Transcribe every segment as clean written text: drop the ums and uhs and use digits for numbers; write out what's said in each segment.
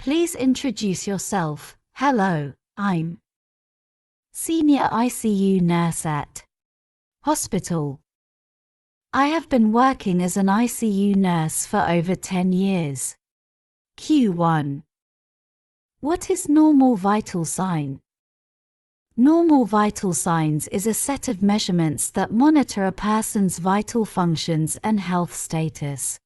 Please introduce yourself. Hello, I'm Senior ICU Nurse at Hospital. I have been working as an ICU nurse for over 10 years. Q1. What is normal vital sign? Normal vital signs is a set of measurements that monitor a person's vital functions and health status.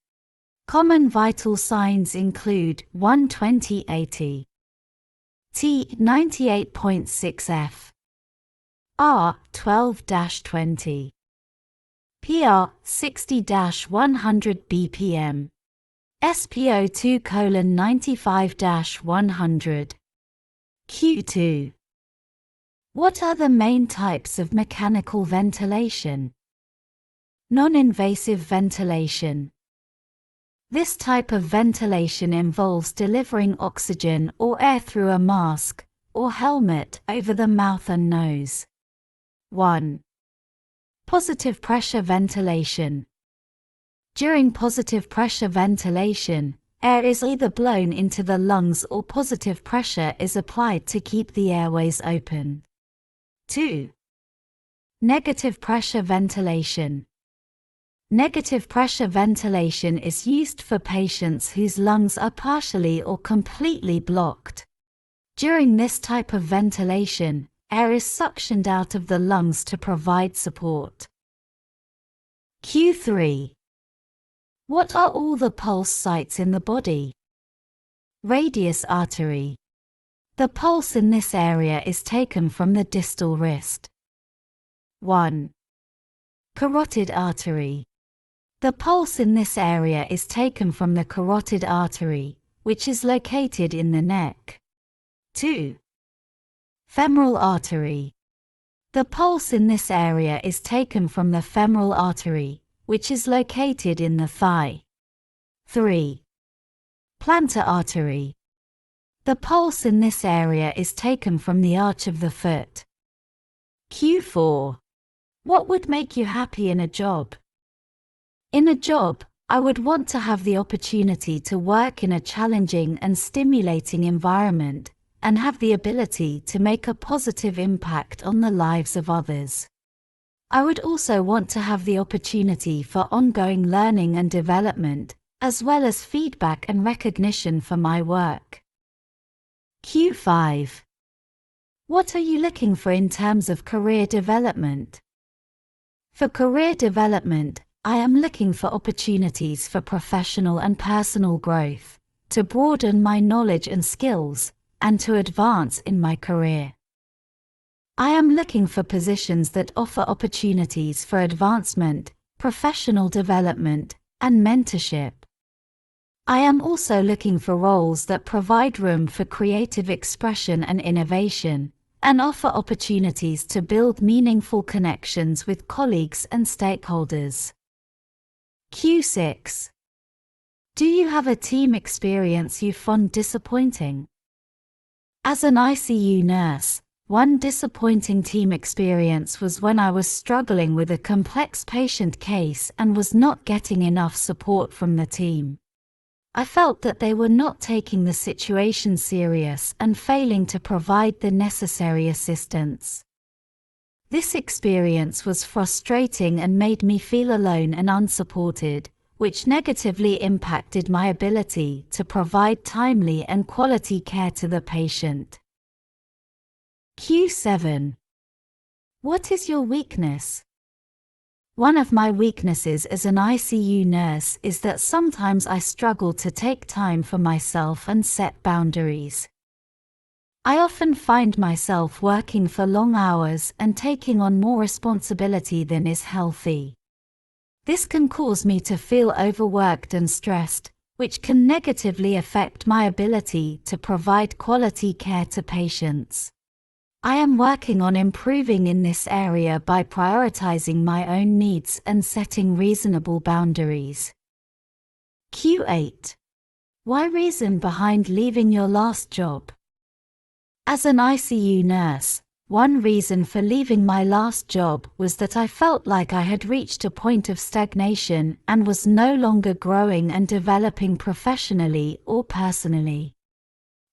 Common vital signs include 120/80, T 98.6 F, R 12-20, PR 60-100 BPM, SpO2:95-100. Q2. What are the main types of mechanical ventilation? Non-invasive ventilation. This type of ventilation involves delivering oxygen or air through a mask or helmet over the mouth and nose. 1. Positive pressure ventilation. During positive pressure ventilation, air is either blown into the lungs or positive pressure is applied to keep the airways open. 2. Negative pressure ventilation. Negative pressure ventilation is used for patients whose lungs are partially or completely blocked. During this type of ventilation, air is suctioned out of the lungs to provide support. Q3. What are all the pulse sites in the body? Radius artery. The pulse in this area is taken from the distal wrist. 1. Carotid artery. The pulse in this area is taken from the carotid artery, which is located in the neck. 2. Femoral artery. The pulse in this area is taken from the femoral artery, which is located in the thigh. 3. Plantar artery. The pulse in this area is taken from the arch of the foot. Q4. What would make you happy in a job? In a job, I would want to have the opportunity to work in a challenging and stimulating environment, and have the ability to make a positive impact on the lives of others. I would also want to have the opportunity for ongoing learning and development, as well as feedback and recognition for my work. Q5. What are you looking for in terms of career development? For career development, I am looking for opportunities for professional and personal growth, to broaden my knowledge and skills, and to advance in my career. I am looking for positions that offer opportunities for advancement, professional development, and mentorship. I am also looking for roles that provide room for creative expression and innovation, and offer opportunities to build meaningful connections with colleagues and stakeholders. Q6. Do you have a team experience you found disappointing? As an ICU nurse, one disappointing team experience was when I was struggling with a complex patient case and was not getting enough support from the team. I felt that they were not taking the situation serious and failing to provide the necessary assistance. This experience was frustrating and made me feel alone and unsupported, which negatively impacted my ability to provide timely and quality care to the patient. Q7. What is your weakness? One of my weaknesses as an ICU nurse is that sometimes I struggle to take time for myself and set boundaries. I often find myself working for long hours and taking on more responsibility than is healthy. This can cause me to feel overworked and stressed, which can negatively affect my ability to provide quality care to patients. I am working on improving in this area by prioritizing my own needs and setting reasonable boundaries. Q8. Why reason behind leaving your last job? As an ICU nurse, one reason for leaving my last job was that I felt like I had reached a point of stagnation and was no longer growing and developing professionally or personally.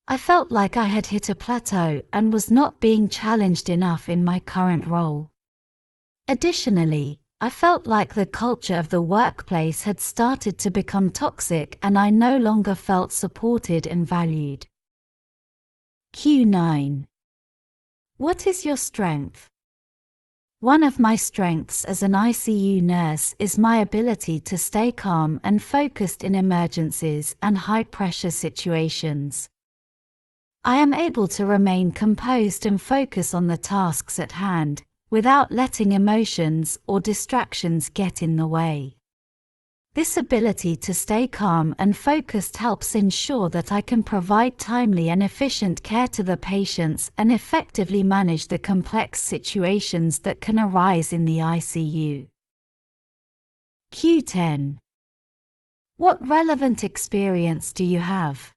I felt like I had hit a plateau and was not being challenged enough in my current role. Additionally, I felt like the culture of the workplace had started to become toxic and I no longer felt supported and valued. Q9. What is your strength? One of my strengths as an ICU nurse is my ability to stay calm and focused in emergencies and high-pressure situations. I am able to remain composed and focus on the tasks at hand, without letting emotions or distractions get in the way. This ability to stay calm and focused helps ensure that I can provide timely and efficient care to the patients and effectively manage the complex situations that can arise in the ICU. Q10. What relevant experience do you have?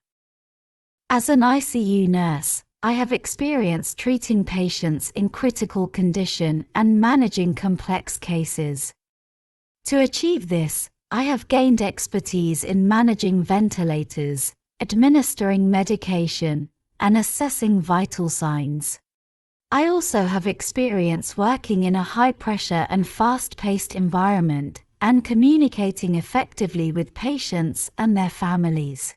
As an ICU nurse, I have experience treating patients in critical condition and managing complex cases. To achieve this, I have gained expertise in managing ventilators, administering medication, and assessing vital signs. I also have experience working in a high-pressure and fast-paced environment and communicating effectively with patients and their families.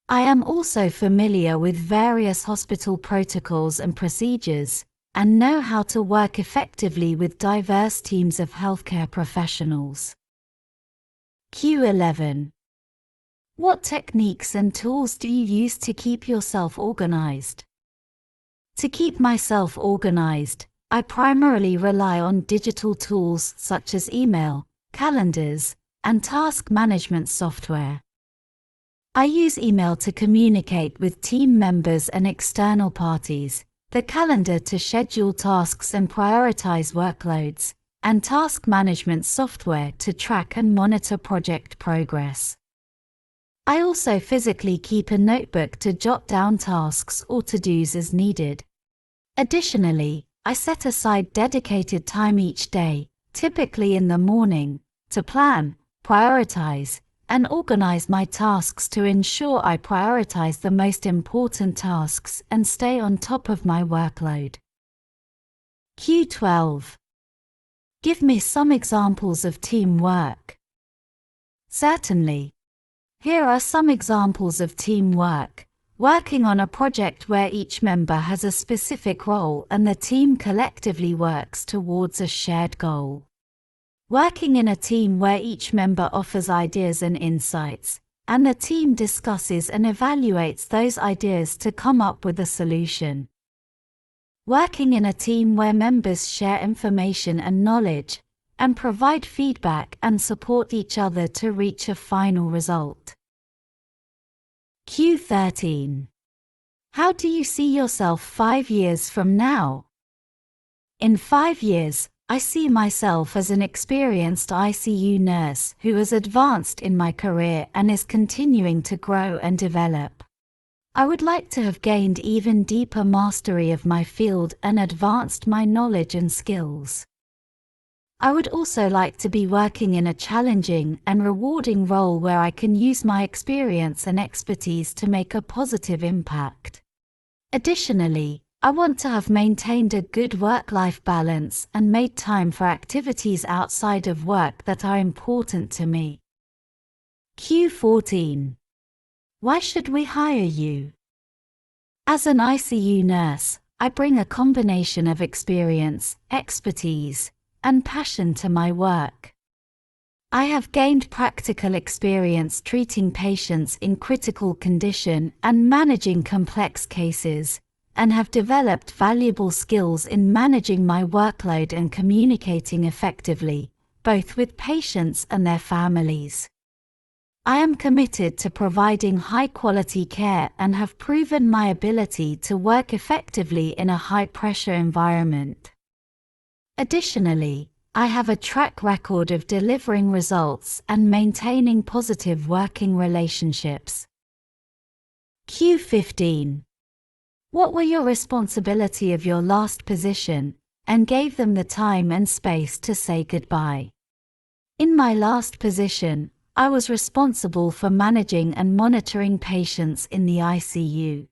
I am also familiar with various hospital protocols and procedures, and know how to work effectively with diverse teams of healthcare professionals. Q11. What techniques and tools do you use to keep yourself organized? To keep myself organized, I primarily rely on digital tools such as email, calendars, and task management software. I use email to communicate with team members and external parties, the calendar to schedule tasks and prioritize workloads, and task management software to track and monitor project progress. I also physically keep a notebook to jot down tasks or to-dos as needed. Additionally, I set aside dedicated time each day, typically in the morning, to plan, prioritize, and organize my tasks to ensure I prioritize the most important tasks and stay on top of my workload. Q12. Give me some examples of teamwork. Certainly. Here are some examples of teamwork: working on a project where each member has a specific role and the team collectively works towards a shared goal. Working in a team where each member offers ideas and insights, and the team discusses and evaluates those ideas to come up with a solution. Working in a team where members share information and knowledge, and provide feedback and support each other to reach a final result. Q13. How do you see yourself 5 years from now? In 5 years, I see myself as an experienced ICU nurse who has advanced in my career and is continuing to grow and develop. I would like to have gained even deeper mastery of my field and advanced my knowledge and skills. I would also like to be working in a challenging and rewarding role where I can use my experience and expertise to make a positive impact. Additionally, I want to have maintained a good work-life balance and made time for activities outside of work that are important to me. Q14. Why should we hire you? As an ICU nurse, I bring a combination of experience, expertise, and passion to my work. I have gained practical experience treating patients in critical condition and managing complex cases, and have developed valuable skills in managing my workload and communicating effectively, both with patients and their families. I am committed to providing high-quality care and have proven my ability to work effectively in a high-pressure environment. Additionally, I have a track record of delivering results and maintaining positive working relationships. Q15. What were your responsibility of your last position, and gave them the time and space to say goodbye? In my last position, I was responsible for managing and monitoring patients in the ICU.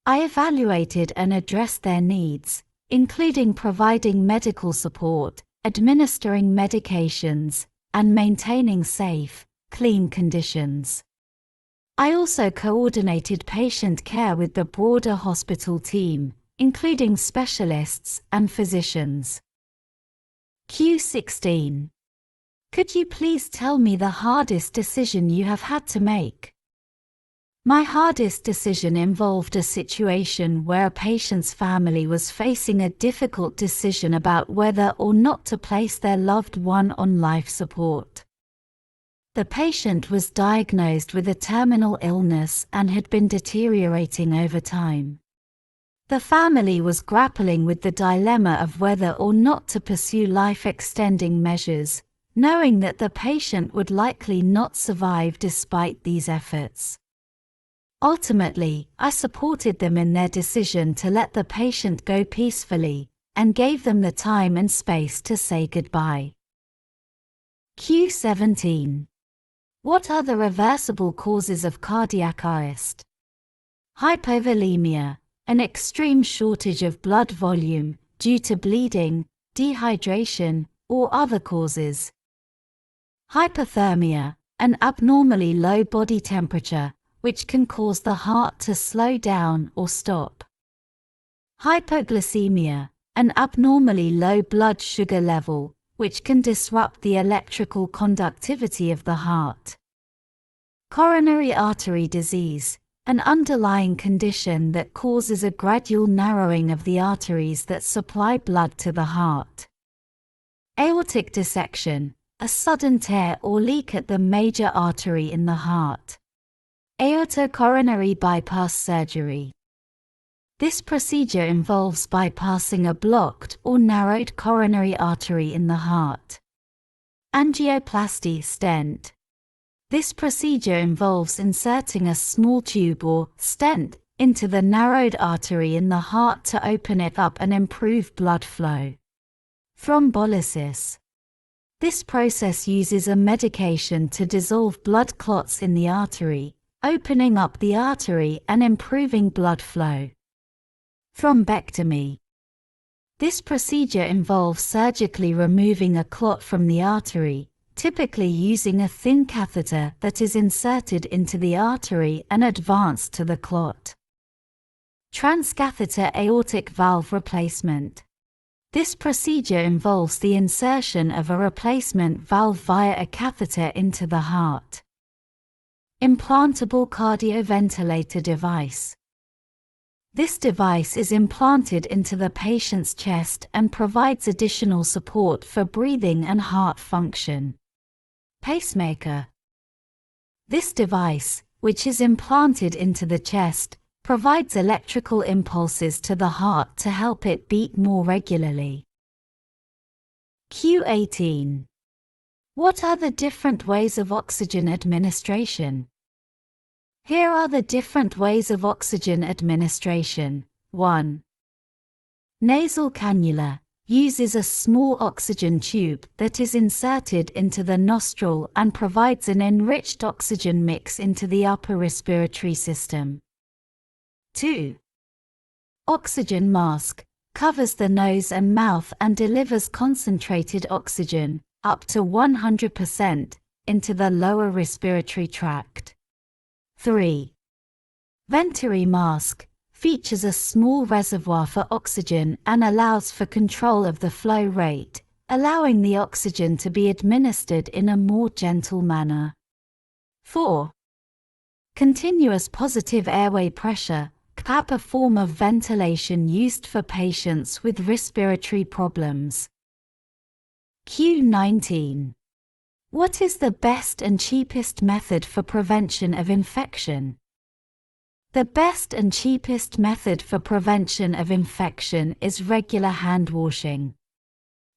I evaluated and addressed their needs, including providing medical support, administering medications, and maintaining safe, clean conditions. I also coordinated patient care with the broader hospital team, including specialists and physicians. Q16. Could you please tell me the hardest decision you have had to make? My hardest decision involved a situation where a patient's family was facing a difficult decision about whether or not to place their loved one on life support. The patient was diagnosed with a terminal illness and had been deteriorating over time. The family was grappling with the dilemma of whether or not to pursue life-extending measures, knowing that the patient would likely not survive despite these efforts. Ultimately, I supported them in their decision to let the patient go peacefully, and gave them the time and space to say goodbye. Q17. What are the reversible causes of cardiac arrest? Hypovolemia, an extreme shortage of blood volume due to bleeding, dehydration, or other causes. Hypothermia, an abnormally low body temperature, which can cause the heart to slow down or stop. Hypoglycemia, an abnormally low blood sugar level, which can disrupt the electrical conductivity of the heart. Coronary artery disease, an underlying condition that causes a gradual narrowing of the arteries that supply blood to the heart. Aortic dissection, a sudden tear or leak at the major artery in the heart. Aortocoronary bypass surgery. This procedure involves bypassing a blocked or narrowed coronary artery in the heart. Angioplasty stent. This procedure involves inserting a small tube or stent into the narrowed artery in the heart to open it up and improve blood flow. Thrombolysis. This process uses a medication to dissolve blood clots in the artery, opening up the artery and improving blood flow. Thrombectomy. This procedure involves surgically removing a clot from the artery, typically using a thin catheter that is inserted into the artery and advanced to the clot. Transcatheter aortic valve replacement. This procedure involves the insertion of a replacement valve via a catheter into the heart. Implantable cardioventilator device. This device is implanted into the patient's chest and provides additional support for breathing and heart function. Pacemaker. This device, which is implanted into the chest, provides electrical impulses to the heart to help it beat more regularly. Q18. What are the different ways of oxygen administration? Here are the different ways of oxygen administration. 1. Nasal cannula uses a small oxygen tube that is inserted into the nostril and provides an enriched oxygen mix into the upper respiratory system. 2. Oxygen mask covers the nose and mouth and delivers concentrated oxygen, up to 100%, into the lower respiratory tract. 3. Venturi mask features a small reservoir for oxygen and allows for control of the flow rate, allowing the oxygen to be administered in a more gentle manner. 4. Continuous positive airway pressure CPAP, a form of ventilation used for patients with respiratory problems. Q19. What is the best and cheapest method for prevention of infection? The best and cheapest method for prevention of infection is regular hand washing.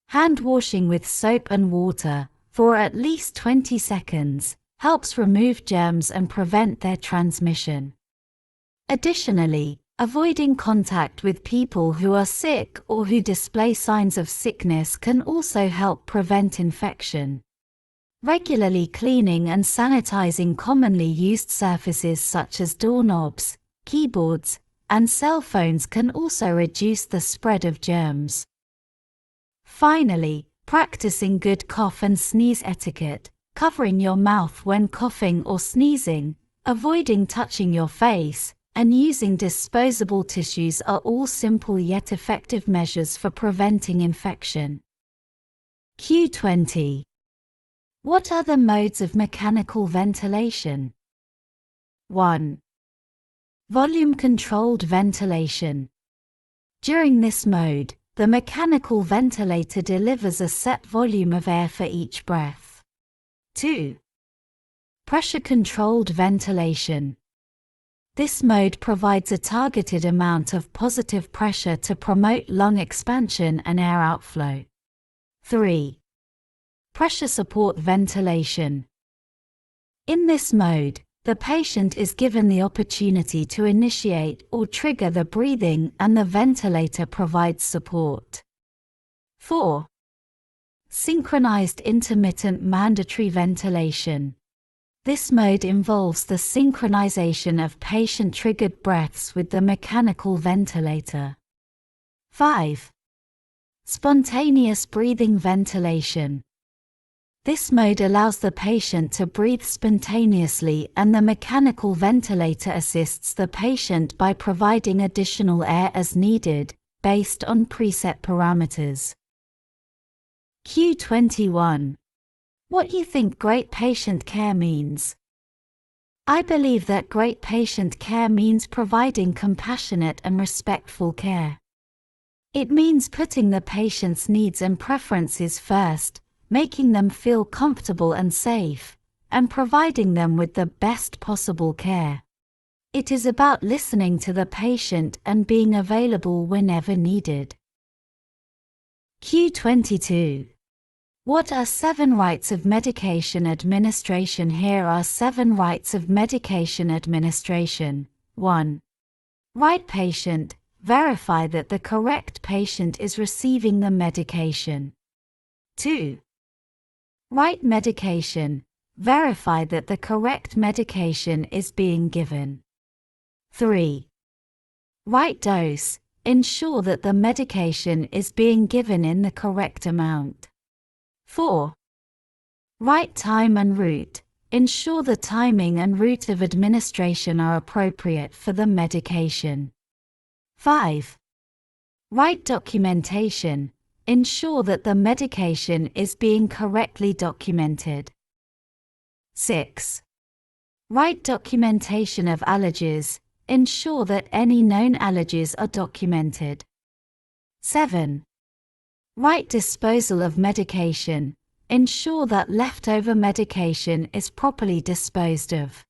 Hand washing with soap and water, for at least 20 seconds, helps remove germs and prevent their transmission. Additionally, avoiding contact with people who are sick or who display signs of sickness can also help prevent infection. Regularly cleaning and sanitizing commonly used surfaces such as doorknobs, keyboards, and cell phones can also reduce the spread of germs. Finally, practicing good cough and sneeze etiquette, covering your mouth when coughing or sneezing, avoiding touching your face, and using disposable tissues are all simple yet effective measures for preventing infection. Q20. What are the modes of mechanical ventilation? 1. Volume-controlled ventilation. During this mode, the mechanical ventilator delivers a set volume of air for each breath. 2. Pressure-controlled ventilation. This mode provides a targeted amount of positive pressure to promote lung expansion and air outflow. 3. Pressure support ventilation. In this mode, the patient is given the opportunity to initiate or trigger the breathing and the ventilator provides support. 4. Synchronized intermittent mandatory ventilation. This mode involves the synchronization of patient-triggered breaths with the mechanical ventilator. 5. Spontaneous breathing ventilation. This mode allows the patient to breathe spontaneously and the mechanical ventilator assists the patient by providing additional air as needed, based on preset parameters. Q21. What do you think great patient care means? I believe that great patient care means providing compassionate and respectful care. It means putting the patient's needs and preferences first, making them feel comfortable and safe, and providing them with the best possible care. It is about listening to the patient and being available whenever needed. Q22. What are 7 rights of medication administration? Here are 7 rights of medication administration. 1. Right patient. Verify that the correct patient is receiving the medication. 2. Right medication. Verify that the correct medication is being given. 3. Right dose. Ensure that the medication is being given in the correct amount. 4. Right time and route. Ensure the timing and route of administration are appropriate for the medication. 5. Right documentation. Ensure that the medication is being correctly documented. 6. Right documentation of allergies. Ensure that any known allergies are documented. 7. Right disposal of medication. Ensure that leftover medication is properly disposed of.